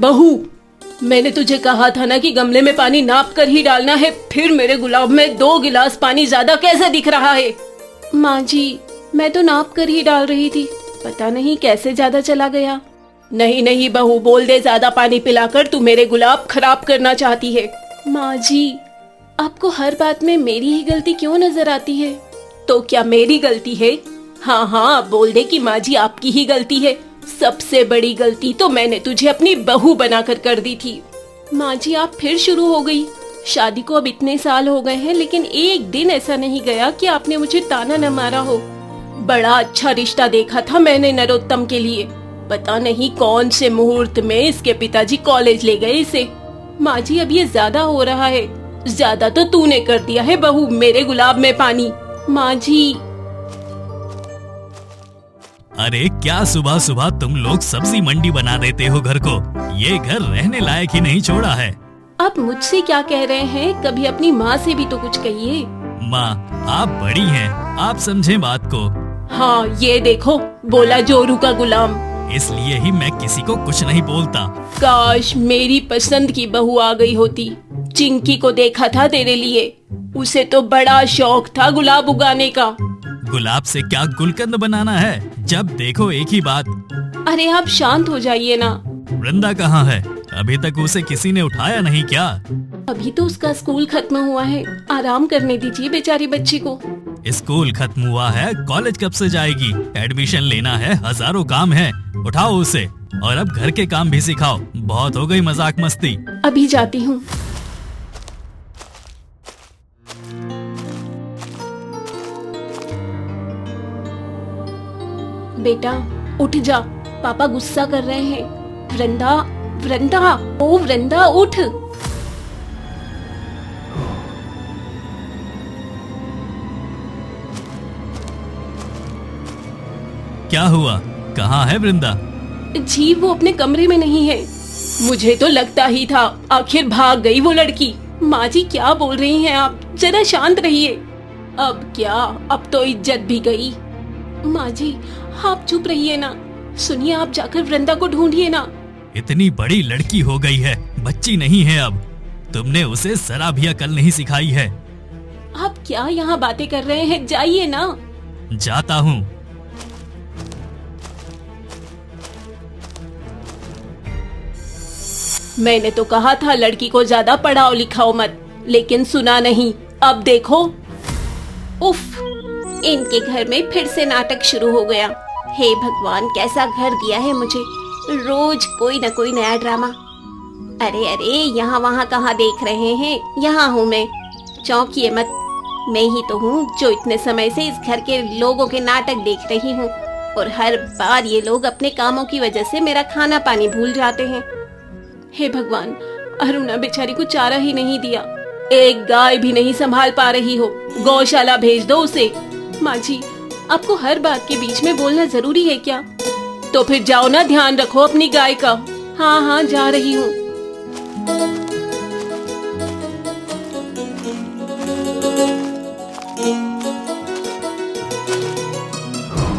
बहू, मैंने तुझे कहा था ना कि गमले में पानी नाप कर ही डालना है, फिर मेरे गुलाब में 2 गिलास पानी ज्यादा कैसे दिख रहा है? माँ जी, मैं तो नाप कर ही डाल रही थी, पता नहीं कैसे ज्यादा चला गया। नहीं नहीं बहू, बोल दे ज्यादा पानी पिलाकर तू मेरे गुलाब खराब करना चाहती है। माँ जी, आपको हर बात में मेरी ही गलती क्यों नजर आती है? तो क्या मेरी गलती है? हाँ हाँ, बोल दे कि माँ जी आपकी ही गलती है। सबसे बड़ी गलती तो मैंने तुझे अपनी बहू बनाकर कर दी थी। माँ जी, आप फिर शुरू हो गई। शादी को अब इतने साल हो गए हैं, लेकिन एक दिन ऐसा नहीं गया कि आपने मुझे ताना न मारा हो। बड़ा अच्छा रिश्ता देखा था मैंने नरोत्तम के लिए। पता नहीं कौन से मुहूर्त में इसके पिताजी कॉलेज ले गए इसे। माँ जी, अब ये ज्यादा हो रहा है। ज्यादा तो तूने कर दिया है बहू, मेरे गुलाब में पानी। माँ जी। अरे क्या सुबह सुबह तुम लोग सब्जी मंडी बना देते हो घर को। ये घर रहने लायक ही नहीं छोड़ा है। आप मुझसे क्या कह रहे हैं? कभी अपनी माँ से भी तो कुछ कहिए। माँ, आप बड़ी हैं, आप समझे बात को। हाँ, ये देखो, बोला जोरू का गुलाम। इसलिए ही मैं किसी को कुछ नहीं बोलता। काश मेरी पसंद की बहू आ गई होती। चिंकी को देखा था तेरे लिए, उसे तो बड़ा शौक था गुलाब उगाने का। गुलाब से क्या गुलकंद बनाना है? जब देखो एक ही बात। अरे आप शांत हो जाइए ना। वृंदा कहाँ है? अभी तक उसे किसी ने उठाया नहीं क्या? अभी तो उसका स्कूल खत्म हुआ है, आराम करने दीजिए बेचारी बच्ची को। स्कूल खत्म हुआ है, कॉलेज कब से जाएगी? एडमिशन लेना है, हजारों काम है। उठाओ उसे, और अब घर के काम भी सिखाओ। बहुत हो गई मजाक मस्ती। अभी जाती हूँ। बेटा उठ जा, पापा गुस्सा कर रहे हैं। वृंदा, वृंदा, ओ वृंदा उठ। क्या हुआ? कहाँ है वृंदा? जी वो अपने कमरे में नहीं है। मुझे तो लगता ही था, आखिर भाग गई वो लड़की। माँ जी क्या बोल रही हैं आप? जरा शांत रहिए। अब क्या, अब तो इज्जत भी गई। माँ जी आप चुप रहिए ना। सुनिए, आप जाकर वृंदा को ढूंढिए ना। इतनी बड़ी लड़की हो गई है, बच्ची नहीं है अब। तुमने उसे जरा भी अकल नहीं सिखाई है। आप क्या यहाँ बातें कर रहे हैं? जाइए ना। जाता हूँ। मैंने तो कहा था लड़की को ज्यादा पढ़ाओ लिखाओ मत, लेकिन सुना नहीं। अब देखो, उफ, इनके घर में फिर से नाटक शुरू हो गया। हे भगवान, कैसा घर दिया है मुझे, रोज कोई न कोई नया ड्रामा। अरे अरे, यहाँ वहाँ कहाँ देख रहे हैं? यहाँ हूँ मैं, चौंकिए मत। मैं ही तो हूँ जो इतने समय से इस घर के लोगों के नाटक देख रही हूँ, और हर बार ये लोग अपने कामों की वजह से मेरा खाना पानी भूल जाते हैं। हे भगवान, अरुणा बेचारी को चारा ही नहीं दिया, एक गाय भी नहीं संभाल पा रही हो। गौशाला भेज दो उसे। माँ जी, आपको हर बात के बीच में बोलना जरूरी है क्या? तो फिर जाओ ना, ध्यान रखो अपनी गाय का। हाँ हाँ, जा रही हूँ।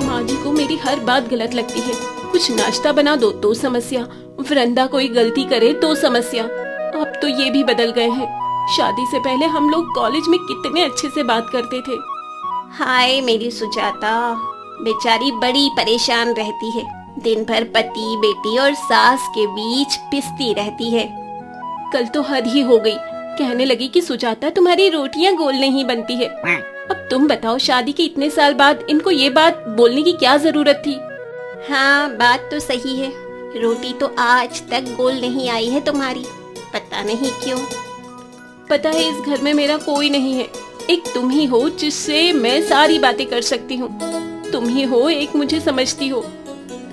माँ जी को मेरी हर बात गलत लगती है। कुछ नाश्ता बना दो तो समस्या, वृंदा कोई गलती करे तो समस्या। अब तो ये भी बदल गए हैं। शादी से पहले हम लोग कॉलेज में कितने अच्छे से बात करते थे। हाय मेरी सुजाता, बेचारी बड़ी परेशान रहती है। दिन भर पति, बेटी और सास के बीच पिसती रहती है। कल तो हद ही हो गई, कहने लगी कि सुजाता तुम्हारी रोटियां गोल नहीं बनती है। अब तुम बताओ, शादी के इतने साल बाद इनको ये बात बोलने की क्या जरूरत थी? हाँ, बात तो सही है। रोटी तो आज तक गोल नहीं आई है तुम्हारी, पता नहीं क्यों। पता है, इस घर में मेरा कोई नहीं है। एक तुम ही हो जिससे मैं सारी बातें कर सकती हूँ। तुम ही हो एक मुझे समझती हो।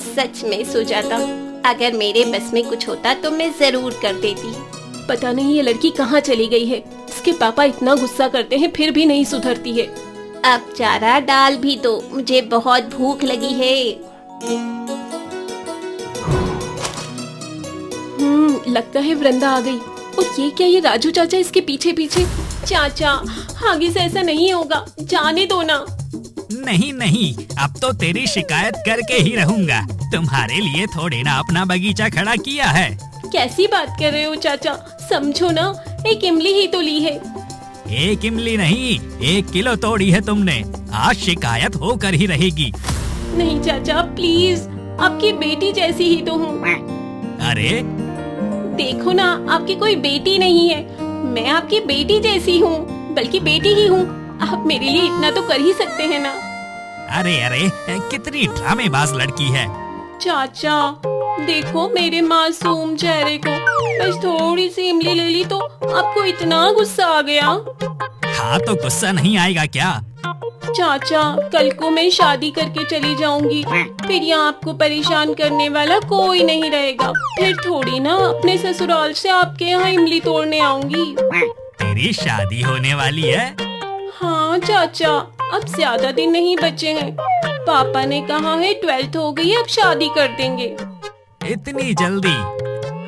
सच में सुजाता, अगर मेरे बस में कुछ होता तो मैं जरूर कर देती। पता नहीं ये लड़की कहाँ चली गई है। इसके पापा इतना गुस्सा करते हैं फिर भी नहीं सुधरती है। अब चारा डाल भी दो, मुझे बहुत भूख लगी है। लगता है वृंदा आ गई। और ये क्या, ये राजू चाचा इसके पीछे पीछे। चाचा, आगे से ऐसा नहीं होगा, जाने दो ना। नहीं नहीं, अब तो तेरी शिकायत करके ही रहूंगा। तुम्हारे लिए थोड़े ना अपना बगीचा खड़ा किया है। कैसी बात कर रहे हो चाचा? समझो ना, एक इमली ही तो ली है। एक इमली नहीं, 1 किलो तोड़ी है तुमने। आज शिकायत होकर ही रहेगी। नहीं चाचा प्लीज, आपकी बेटी जैसी ही तो हूँ। अरे देखो ना, आपकी कोई बेटी नहीं है, मैं आपकी बेटी जैसी हूँ, बल्कि बेटी ही हूँ। आप मेरे लिए इतना तो कर ही सकते हैं ना। अरे अरे, कितनी ड्रामेबाज लड़की है। चाचा देखो मेरे मासूम चेहरे को, बस थोड़ी सी इमली ले ली तो आपको इतना गुस्सा आ गया। हाँ तो गुस्सा नहीं आएगा क्या? चाचा कल को मैं शादी करके चली जाऊंगी, फिर यहाँ आपको परेशान करने वाला कोई नहीं रहेगा। फिर थोड़ी ना अपने ससुराल से आपके यहाँ इमली तोड़ने आऊंगी। तेरी शादी होने वाली है? हाँ चाचा, अब ज्यादा दिन नहीं बचे हैं। पापा ने कहा है 12th हो गई है, अब शादी कर देंगे। इतनी जल्दी?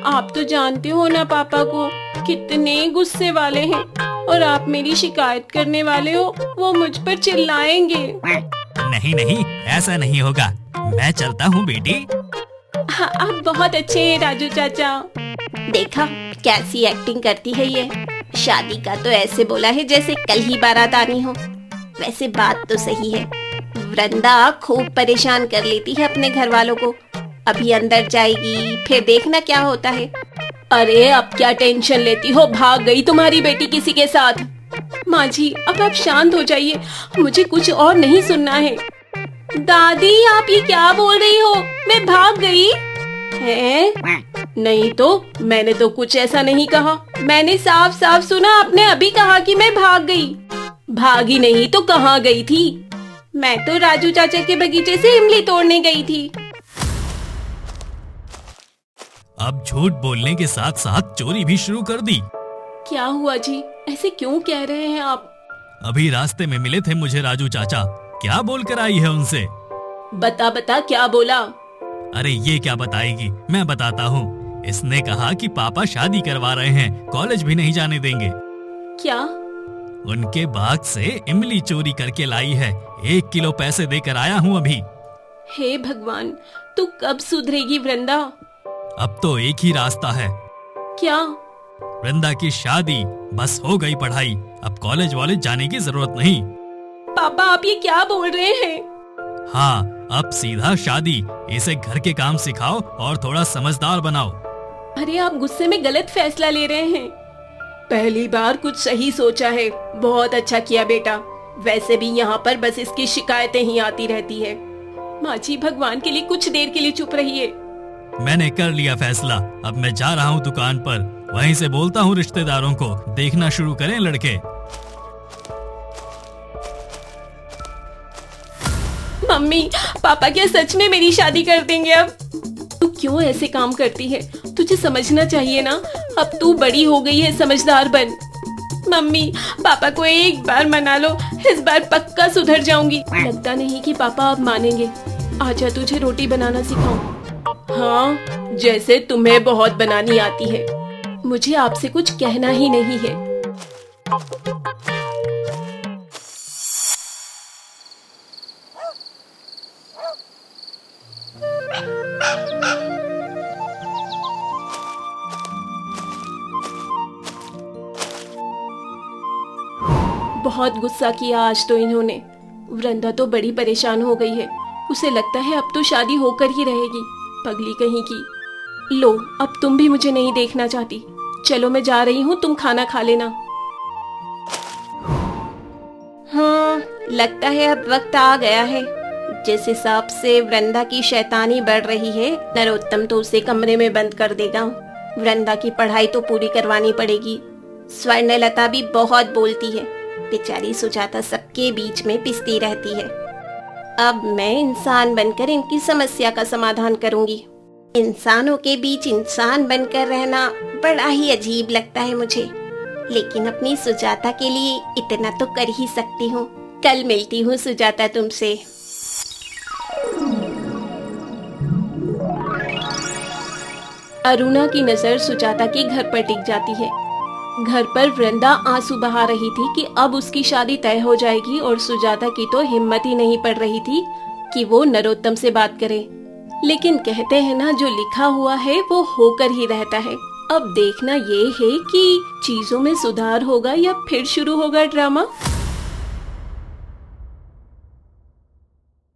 आप तो जानते हो ना पापा को कितने गुस्से वाले हैं, और आप मेरी शिकायत करने वाले हो, वो मुझ पर चिल्लाएंगे। नहीं नहीं, ऐसा नहीं होगा। मैं चलता हूँ बेटी। हाँ, आप बहुत अच्छे हैं राजू चाचा। देखा कैसी एक्टिंग करती है ये। शादी का तो ऐसे बोला है जैसे कल ही बारात आनी हो। वैसे बात तो सही है, वृंदा खूब परेशान कर लेती है अपने घर वालों को। अभी अंदर जाएगी, फिर देखना क्या होता है। अरे अब क्या टेंशन लेती हो, भाग गई तुम्हारी बेटी किसी के साथ। माँ जी अब आप शांत हो जाइए, मुझे कुछ और नहीं सुनना है। दादी आप ये क्या बोल रही हो, मैं भाग गई है? नहीं तो मैंने तो कुछ ऐसा नहीं कहा, मैंने साफ साफ सुना, आपने अभी कहा कि मैं भाग गई। भागी नहीं तो कहाँ गई थी? मैं तो राजू चाचा के बगीचे से इमली तोड़ने गई थी। अब झूठ बोलने के साथ साथ चोरी भी शुरू कर दी। क्या हुआ जी, ऐसे क्यों कह रहे हैं आप? अभी रास्ते में मिले थे मुझे राजू चाचा, क्या बोल कर आई है उनसे? बता बता क्या बोला? अरे ये क्या बताएगी, मैं बताता हूँ। इसने कहा कि पापा शादी करवा रहे हैं, कॉलेज भी नहीं जाने देंगे। क्या? उनके बाग से इमली चोरी करके लाई है, 1 किलो पैसे देकर आया हूँ अभी। हे भगवान, तू कब सुधरेगी वृंदा? अब तो एक ही रास्ता है। क्या? वृंदा की शादी, बस हो गई पढ़ाई, अब कॉलेज वॉलेज जाने की जरूरत नहीं। पापा आप ये क्या बोल रहे हैं? हाँ, अब सीधा शादी। इसे घर के काम सिखाओ और थोड़ा समझदार बनाओ। अरे आप गुस्से में गलत फैसला ले रहे हैं। पहली बार कुछ सही सोचा है, बहुत अच्छा किया बेटा। वैसे भी यहाँ पर बस इसकी शिकायतें ही आती रहती है। माँ जी भगवान के लिए कुछ देर के लिए चुप रहिए। मैंने कर लिया फैसला, अब मैं जा रहा हूँ दुकान पर, वहीं से बोलता हूँ रिश्तेदारों को, देखना शुरू करें लड़के। मम्मी पापा क्या सच में मेरी शादी कर देंगे अब? तू क्यों ऐसे काम करती है, तुझे समझना चाहिए ना, अब तू बड़ी हो गई है, समझदार बन। मम्मी पापा को एक बार मना लो, इस बार पक्का सुधर जाऊंगी। लगता नहीं कि पापा अब मानेंगे। आजा तुझे रोटी बनाना सिखाऊं। हाँ, जैसे तुम्हें बहुत बनानी आती है, मुझे आपसे कुछ कहना ही नहीं है। बहुत गुस्सा किया आज तो इन्होंने। वृंदा तो बड़ी परेशान हो गई है, उसे लगता है अब तो शादी होकर ही रहेगी, पगली कहीं की। लो अब तुम भी मुझे नहीं देखना चाहती, चलो मैं जा रही हूँ, तुम खाना खा लेना। हाँ, लगता है अब वक्त आ गया है। जिस हिसाब से वृंदा की शैतानी बढ़ रही है, नरोत्तम तो उसे कमरे में बंद कर देगा। वृंदा की पढ़ाई तो पूरी करवानी पड़ेगी। स्वर्णलता भी बहुत बोलती है, बेचारी सुजाता सबके बीच में पिसती रहती है। अब मैं इंसान बनकर इनकी समस्या का समाधान करूंगी। इंसानों के बीच इंसान बनकर रहना बड़ा ही अजीब लगता है मुझे, लेकिन अपनी सुजाता के लिए इतना तो कर ही सकती हूँ। कल मिलती हूँ सुजाता तुमसे। अरुणा की नजर सुजाता के घर पर टिक जाती है। घर पर वृंदा आंसू बहा रही थी कि अब उसकी शादी तय हो जाएगी, और सुजाता की तो हिम्मत ही नहीं पड़ रही थी कि वो नरोत्तम से बात करे। लेकिन कहते हैं ना, जो लिखा हुआ है वो होकर ही रहता है। अब देखना ये है कि चीजों में सुधार होगा या फिर शुरू होगा ड्रामा।